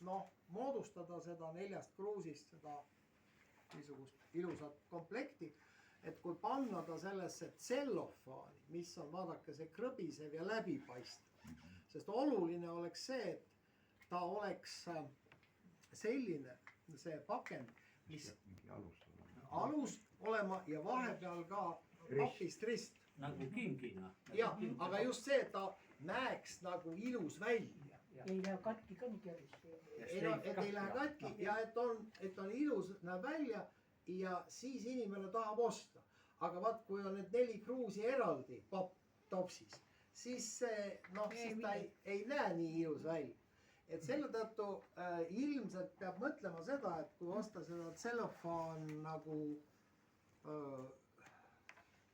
noh, moodustada seda 4 kruusist, seda niisugust ilusat komplekti, et kui panna ta sellesse tsellofaani, mis on, vaadake, see krõbisev ja läbipaistev, sest oluline oleks see, et ta oleks selline, see pakend, mis alus olema ja vahepeal ka papist rist. Nagu kingina. Jah, aga just see, et ta näeks nagu ilus välja. Ei lähe katki ka nii kergesti. Et ei lähe katki ja et on ilus, näeb välja ja siis inimene tahab osta. Aga vaat, kui on need 4 kruusi eraldi topsis, siis see, noh, siis ta ei näe nii ilus välja. Et selle tõttu ilmselt peab mõtlema seda, et kui osta seda tsellofaan nagu,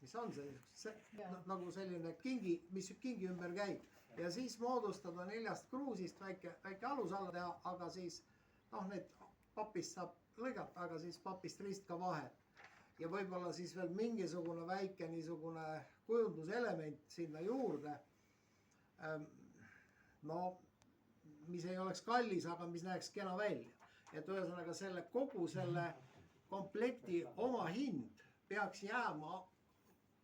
mis on see nagu selline kingi, mis kingi ümber käib ja siis moodustada 4 kruusist väike alus alla teha, aga siis noh, need papist saab lõigata, aga siis papist rist ka vahet. Ja võib-olla siis veel mingisugune väike niisugune kujunduselement sinna juurde. No, mis ei oleks kallis, aga mis näeks kena välja. Et ühesõnaga selle kogu selle komplekti oma hind peaks jääma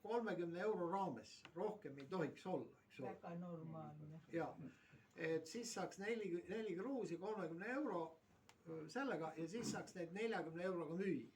30 euro raames, rohkem ei tohiks olla. Väga normaalne. Ja, et siis saaks 4 kruusi 30 euro sellega ja siis saaks neid 40 euroga müüa.